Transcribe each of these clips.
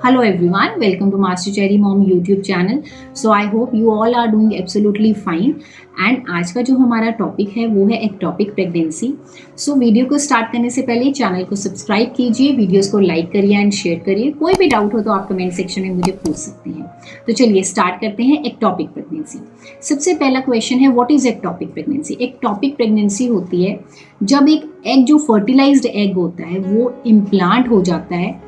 Hello everyone, welcome to Master Cherry Mom YouTube channel. So I hope you all are doing absolutely fine. And आज का जो हमारा topic है वो है एक्टोपिक प्रेगनेंसी. सो वीडियो को स्टार्ट करने से पहले चैनल को सब्सक्राइब कीजिए, वीडियोस को लाइक करिए एंड शेयर करिए. कोई भी डाउट हो तो आप कमेंट सेक्शन में मुझे पूछ सकते हैं. तो चलिए स्टार्ट करते हैं एक्टोपिक प्रेगनेंसी. सबसे पहला क्वेश्चन है what is ectopic pregnancy. Ectopic pregnancy होती है जब एक एग जो फर्टिलाइज्ड एग होता है वो इम्प्लांट हो जाता है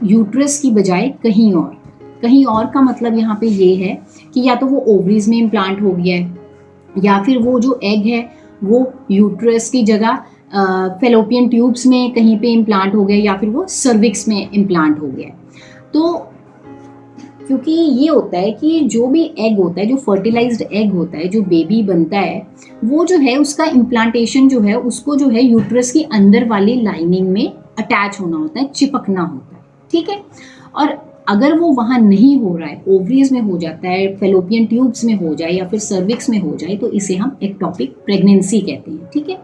यूट्रस की बजाय कहीं और. कहीं और का मतलब यहाँ पे ये है कि या तो वो ओवरीज में इम्प्लांट हो गया है या फिर वो जो एग है वो यूट्रस की जगह फेलोपियन ट्यूब्स में कहीं पे इम्प्लांट हो गया या फिर वो सर्विक्स में इम्प्लांट हो गया. तो क्योंकि ये होता है कि जो भी एग होता है, जो फर्टिलाइज्ड एग होता है, जो बेबी बनता है, वो जो है उसका इम्प्लांटेशन जो है उसको जो है यूट्रस की अंदर वाली लाइनिंग में अटैच होना होता है, चिपकना होता है. ठीक है. और अगर वो वहाँ नहीं हो रहा है, ओवरीज में हो जाता है, फेलोपियन ट्यूब्स में हो जाए या फिर सर्विक्स में हो जाए, तो इसे हम एक्टोपिक प्रेगनेंसी कहते हैं. ठीक है.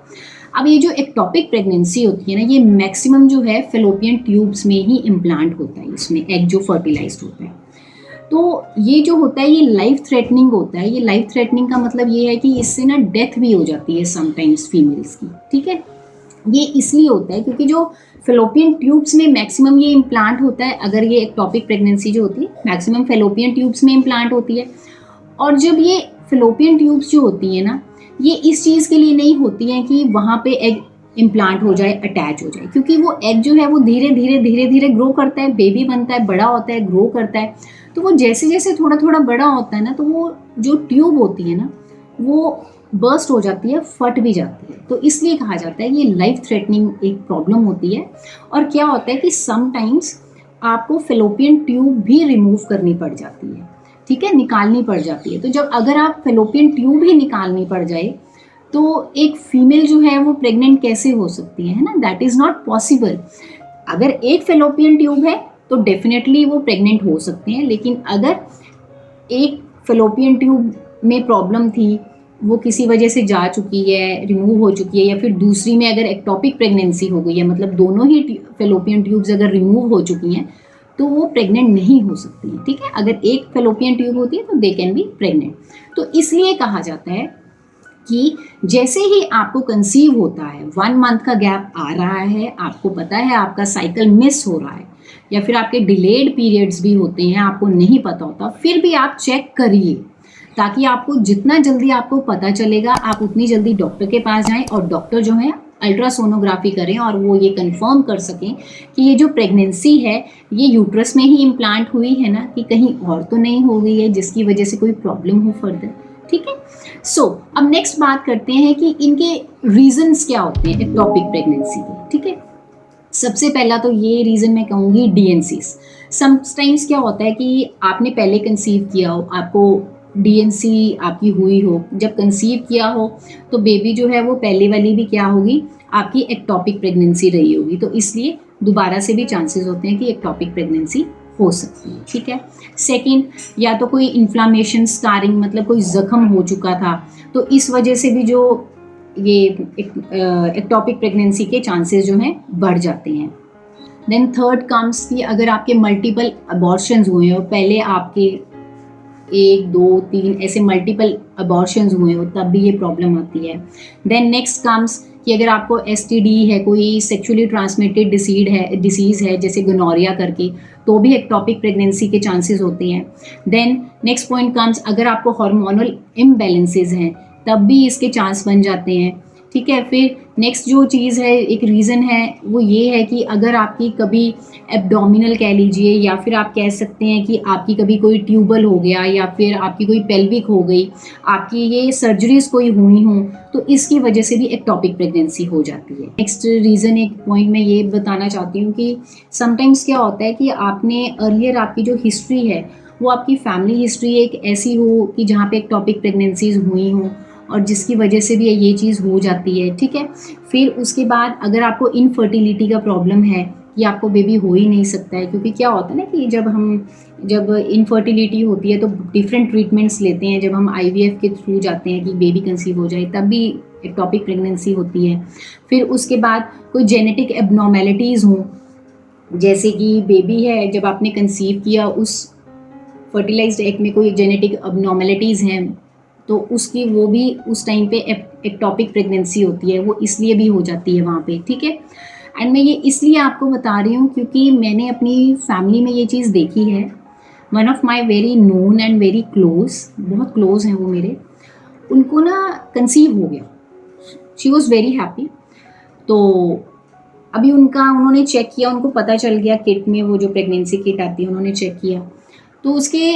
अब ये जो एक्टोपिक प्रेगनेंसी होती है ना, ये मैक्सिमम जो है फेलोपियन ट्यूब्स में ही इम्प्लांट होता है, इसमें एग जो फर्टिलाइज्ड होता है. तो ये जो होता है ये लाइफ थ्रेटनिंग होता है. ये लाइफ थ्रेटनिंग का मतलब ये है कि इससे ना डेथ भी हो जाती है समटाइम्स फीमेल्स की. ठीक है. ये इसलिए होता है क्योंकि जो फेलोपियन ट्यूब्स में मैक्सिमम ये इम्प्लांट होता है. अगर ये एक्टोपिक प्रेगनेंसी जो होती है मैक्सिमम फेलोपियन ट्यूब्स में इम्प्लांट होती है. और जब ये फेलोपियन ट्यूब्स जो होती है ना, ये इस चीज़ के लिए नहीं होती हैं कि वहाँ पे एग इम्प्लांट हो जाए, अटैच हो जाए, क्योंकि वो एग जो है वो धीरे धीरे ग्रो करता है, बेबी बनता है, बड़ा होता है, ग्रो करता है. तो वो जैसे जैसे थोड़ा थोड़ा बड़ा होता है ना, तो वो जो ट्यूब होती है ना वो बर्स्ट हो जाती है, फट भी जाती है. तो इसलिए कहा जाता है ये लाइफ थ्रेटनिंग एक प्रॉब्लम होती है. और क्या होता है कि समटाइम्स आपको फेलोपियन ट्यूब भी रिमूव करनी पड़ जाती है. ठीक है, निकालनी पड़ जाती है. तो जब अगर आप फेलोपियन ट्यूब ही निकालनी पड़ जाए तो एक फीमेल जो है वो प्रेग्नेंट कैसे हो सकती है ना. That is not possible. अगर एक फेलोपियन ट्यूब है तो डेफिनेटली वो प्रेग्नेंट हो सकते हैं, लेकिन अगर एक फेलोपियन ट्यूब में प्रॉब्लम थी, वो किसी वजह से जा चुकी है, रिमूव हो चुकी है, या फिर दूसरी में अगर एक्टोपिक प्रेगनेंसी हो गई है, मतलब दोनों ही फेलोपियन ट्यूब्स अगर रिमूव हो चुकी हैं, तो वो प्रेग्नेंट नहीं हो सकती हैं. ठीक है. अगर एक फेलोपियन ट्यूब होती है तो दे कैन बी प्रेग्नेंट. तो इसलिए कहा जाता है कि जैसे ही आपको कंसीव होता है, 1 मंथ का गैप आ रहा है, आपको पता है आपका साइकिल मिस हो रहा है या फिर आपके डिलेड पीरियड्स भी होते हैं, आपको नहीं पता होता, फिर भी आप चेक करिए ताकि आपको जितना जल्दी आपको पता चलेगा आप उतनी जल्दी डॉक्टर के पास जाएं और डॉक्टर जो है अल्ट्रासोनोग्राफी करें और वो ये कंफर्म कर सकें कि ये जो प्रेगनेंसी है ये यूट्रस में ही इम्प्लांट हुई है ना, कि कहीं और तो नहीं हो गई है जिसकी वजह से कोई प्रॉब्लम हो फर्दर. ठीक है. सो अब नेक्स्ट बात करते हैं कि इनके रीजंस क्या होते हैं एक्टोपिक प्रेगनेंसी के. ठीक है. सबसे पहला तो ये रीज़न मैं कहूँगी डीएनसीज. समटाइम्स क्या होता है कि आपने पहले कंसीव किया हो, आपको डीएनसी आपकी हुई हो, जब कंसीव किया हो तो बेबी जो है वो पहले वाली भी क्या होगी, आपकी एक्टोपिक प्रेगनेंसी रही होगी. तो इसलिए दोबारा से भी चांसेस होते हैं कि एक्टोपिक प्रेगनेंसी हो सकती है. ठीक है. सेकंड, या तो कोई इन्फ्लामेशन, स्कारिंग, मतलब कोई जख्म हो चुका था, तो इस वजह से भी जो ये एक्टोपिक प्रेगनेंसी के चांसेस जो हैं बढ़ जाते हैं. देन थर्ड कम्स कि अगर आपके मल्टीपल अबॉर्शंस हुए हो, पहले आपके 1 2 3 ऐसे मल्टीपल अबॉर्शंस हुए हो, तब भी ये प्रॉब्लम आती है. देन नेक्स्ट कम्स कि अगर आपको एसटीडी है, कोई सेक्सुअली ट्रांसमिटेड डिसीज़ है जैसे गोनोरिया करके, तो भी एक्टोपिक प्रेगनेंसी के चांसेस होते हैं. देन नेक्स्ट पॉइंट कम्स अगर आपको हार्मोनल इम्बैलेंसेज हैं, तब भी इसके चांस बन जाते हैं. ठीक है. फिर नेक्स्ट जो चीज़ है, एक रीज़न है, वो ये है कि अगर आपकी कभी एब्डोमिनल कह लीजिए या फिर आप कह सकते हैं कि आपकी कभी कोई ट्यूबल हो गया या फिर आपकी कोई पेल्विक हो गई, आपकी ये सर्जरीज कोई हुई हों, तो इसकी वजह से भी एक्टोपिक प्रेगनेंसी हो जाती है. नेक्स्ट रीज़न, एक पॉइंट मैं ये बताना चाहती हूँ कि समटाइम्स क्या होता है कि आपने अर्लियर आपकी जो हिस्ट्री है वो आपकी फैमिली हिस्ट्री एक ऐसी हो कि जहाँ पे एक्टोपिक प्रेगनेंसीज हुई हों और जिसकी वजह से भी ये चीज़ हो जाती है. ठीक है. फिर उसके बाद अगर आपको इनफर्टिलिटी का प्रॉब्लम है कि आपको बेबी हो ही नहीं सकता है, क्योंकि क्या होता है ना कि जब इनफर्टिलिटी होती है तो डिफरेंट ट्रीटमेंट्स लेते हैं. जब हम आईवीएफ के थ्रू जाते हैं कि बेबी कंसीव हो जाए, तब भी एक्टोपिक प्रेगनेंसी होती है. फिर उसके बाद कोई जेनेटिक एबनॉर्मेलिटीज़ हों, जैसे कि बेबी है, जब आपने कंसीव किया उस फर्टिलाइज्ड एग में कोई जेनेटिक अबनॉर्मलिटीज़ हैं तो उसकी वो भी उस टाइम पे एक्टॉपिक प्रेगनेंसी होती है, वो इसलिए भी हो जाती है वहाँ पे, ठीक है। एंड मैं ये इसलिए आपको बता रही हूँ क्योंकि मैंने अपनी फैमिली में ये चीज़ देखी है। One of my very known and very close, बहुत क्लोज हैं वो मेरे, उनको ना कंसीव हो गया। She was very happy. तो अभी उन्होंने चेक किया, उनको पता चल गया किट में, वो जो प्रेगनेंसी किट आती है उन्होंने चेक किया, तो उसके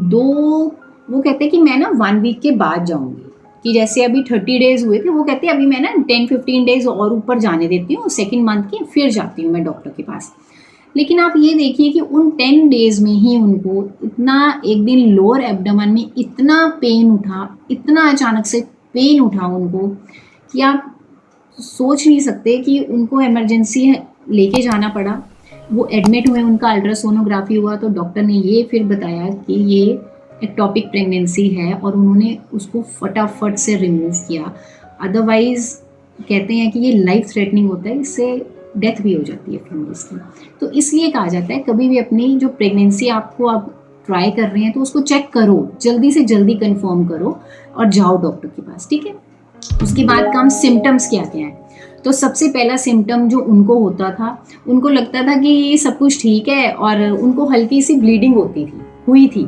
2 वो कहते हैं कि मैं ना 1 वीक के बाद जाऊँगी, कि जैसे अभी 30 डेज़ हुए थे, वो कहते हैं अभी मैं ना 10-15 डेज़ और ऊपर जाने देती हूँ, सेकंड मंथ के फिर जाती हूँ मैं डॉक्टर के पास। लेकिन आप ये देखिए कि उन 10 डेज़ में ही उनको इतना, एक दिन लोअर एब्डोमेन में इतना पेन उठा, इतना अचानक से पेन उठा उनको कि आप सोच नहीं सकते, कि उनको इमरजेंसी लेके जाना पड़ा। वो एडमिट हुए, उनका अल्ट्रासोनोग्राफी हुआ तो डॉक्टर ने ये फिर बताया कि ये एक्टॉपिक प्रेगनेंसी है और उन्होंने उसको फटाफट से रिमूव किया। अदरवाइज़ कहते हैं कि ये लाइफ थ्रेटनिंग होता है, इससे डेथ भी हो जाती है फीमेल्स की। तो इसलिए कहा जाता है कभी भी अपनी जो प्रेगनेंसी आपको आप ट्राई कर रहे हैं तो उसको चेक करो, जल्दी से जल्दी कंफर्म करो और जाओ डॉक्टर के पास, ठीक है। उसके बाद का हम सिम्टम्स क्या क्या हैं। तो सबसे पहला सिम्टम जो उनको होता था, उनको लगता था कि ये सब कुछ ठीक है और उनको हल्की सी ब्लीडिंग हुई थी।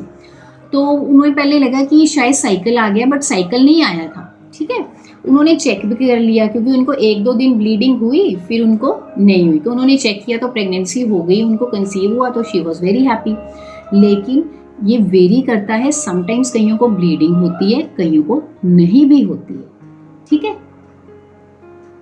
तो उन्हें पहले लगा कि शायद साइकिल आ गया, बट साइकिल नहीं आया था, ठीक है। उन्होंने चेक भी कर लिया क्योंकि उनको 1-2 दिन ब्लीडिंग हुई, फिर उनको नहीं हुई, तो उन्होंने चेक किया तो प्रेगनेंसी हो गई, उनको कंसीव हुआ, तो शी वॉज वेरी हैप्पी। लेकिन ये वेरी करता है, समटाइम्स कईयों को ब्लीडिंग होती है, कईयों को नहीं भी होती है, ठीक है।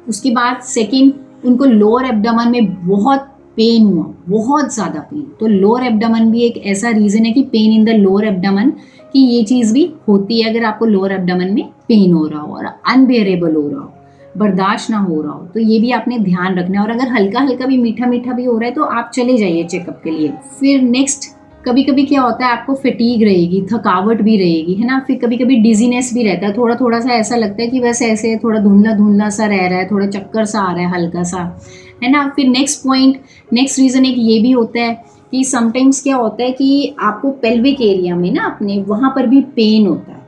उसके बाद सेकंड, उनको लोअर एब्डोमेन में बहुत पेन हुआ, बहुत ज़्यादा पेन। तो लोअर एब्डोमेन भी एक ऐसा रीज़न है कि pain in the lower abdomen, कि ये चीज़ भी होती है अगर आपको लोअर एब्डोमेन में पेन हो रहा हो और अनबेरेबल हो रहा हो, बर्दाश्त ना हो रहा हो, तो ये भी आपने ध्यान रखना है। और अगर हल्का हल्का भी मीठा मीठा भी हो रहा है तो आप चले जाइए चेकअप के लिए। फिर नेक्स्ट, कभी कभी क्या होता है, आपको फटीग रहेगी, थकावट भी रहेगी, है ना। फिर कभी कभी डिजीनेस भी रहता है, थोड़ा थोड़ा सा ऐसा लगता है कि बस ऐसे थोड़ा धुंधला धुंधला सा रह रहा है, थोड़ा चक्कर सा आ रहा है हल्का सा, है ना। फिर नेक्स्ट पॉइंट, नेक्स्ट रीज़न एक ये भी होता है कि समटाइम्स क्या होता है कि आपको पेल्विक एरिया में ना अपने वहाँ पर भी पेन होता है,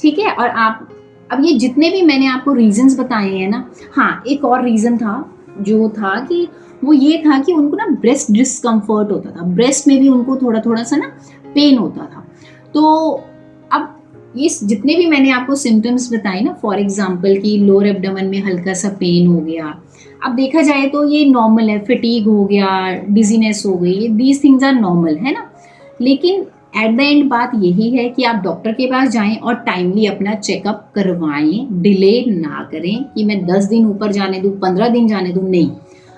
ठीक है। और आप, अब ये जितने भी मैंने आपको रीजंस बताए हैं ना, हाँ एक और रीज़न था जो था कि वो ये था कि उनको ना ब्रेस्ट डिस्कम्फर्ट होता था, ब्रेस्ट में भी उनको थोड़ा थोड़ा सा ना पेन होता था। तो अब ये जितने भी मैंने आपको सिम्टम्स बताए ना, फॉर एग्जांपल कि लोअर एब्डोमेन में हल्का सा पेन हो गया, अब देखा जाए तो ये नॉर्मल है, फटीग हो गया, डिजीनेस हो गई, ये दीज थिंग्स आर नॉर्मल, है ना। लेकिन एट द एंड बात यही है कि आप डॉक्टर के पास जाएं और टाइमली अपना चेकअप करवाएं, डिले ना करें कि मैं 10 दिन ऊपर जाने दूं, 15 दिन जाने दूं, नहीं।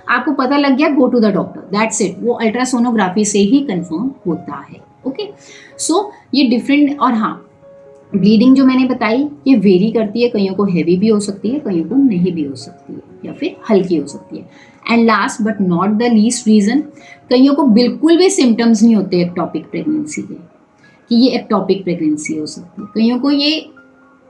आपको पता लग गया, go to the doctor, that's it. वो अल्ट्रासोनोग्राफी से ही कंफर्म होता है, ओके। सो ये डिफरेंट। और हाँ, ब्लीडिंग जो मैंने बताई ये वेरी करती है, कईयों को हैवी भी हो सकती है, कईयों को नहीं भी हो सकती है, या फिर हल्की हो सकती है। And last but not the least reason, कईयों को बिल्कुल भी सिम्टम्स नहीं होते एक्टॉपिक प्रेगनेंसी के, कि ये एक्टॉपिक प्रेगनेंसी हो सकती है। कईयों को ये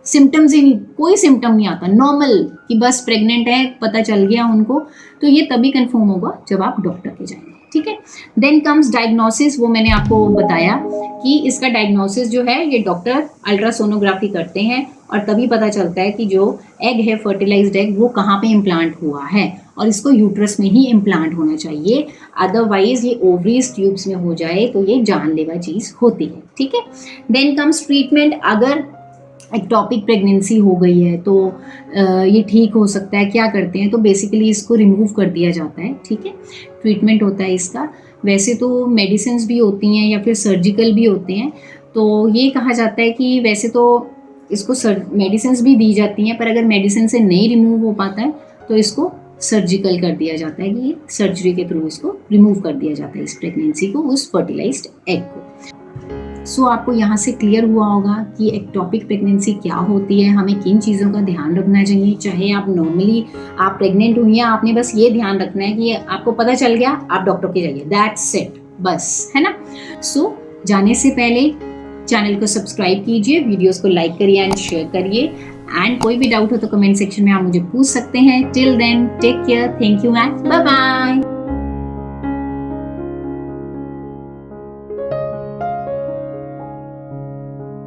सिम्टम्स ही नहीं, कोई सिम्टम नहीं आता, नॉर्मल कि बस प्रेग्नेंट है, पता चल गया उनको। तो ये तभी कंफर्म होगा जब आप डॉक्टर के जाएंगे, ठीक है। देन कम्स डायग्नोसिस, वो मैंने आपको बताया कि इसका डायग्नोसिस जो है ये डॉक्टर अल्ट्रासोनोग्राफी करते हैं और तभी पता चलता है कि जो एग है, फर्टिलाइज्ड एग, वो कहाँ पे इम्प्लांट हुआ है, और इसको यूट्रस में ही इम्प्लांट होना चाहिए। अदरवाइज ये ओवरीज ट्यूब्स में हो जाए तो ये जानलेवा चीज़ होती है, ठीक है। Then comes treatment. अगर एक्टॉपिक प्रेगनेंसी हो गई है तो ये ठीक हो सकता है, क्या करते हैं, तो बेसिकली इसको रिमूव कर दिया जाता है, ठीक है। ट्रीटमेंट होता है इसका। वैसे तो मेडिसिन भी होती हैं या फिर सर्जिकल भी होते हैं। तो ये कहा जाता है कि वैसे तो इसको मेडिसिन भी दी जाती हैं, पर अगर मेडिसिन से नहीं रिमूव हो पाता है तो इसको सर्जिकल कर दिया जाता है, कि सर्जरी के थ्रू इसको रिमूव कर दिया जाता है, इस प्रेगनेंसी को, उस फर्टिलाइज्ड एग को। सो आपको यहाँ से क्लियर हुआ होगा कि एक्टॉपिक प्रेगनेंसी क्या होती है, हमें किन चीज़ों का ध्यान रखना चाहिए। चाहे आप नॉर्मली आप प्रेग्नेंट हुई हैं, आपने बस ये ध्यान रखना है कि आपको पता चल गया, आप डॉक्टर के जाइए, दैट्स इट, बस, है ना। सो जाने से पहले चैनल को सब्सक्राइब कीजिए, वीडियोस को लाइक करिए एंड शेयर करिए, एंड कोई भी डाउट हो तो कमेंट सेक्शन में आप मुझे पूछ सकते हैं। Till then take care, thank you and bye bye.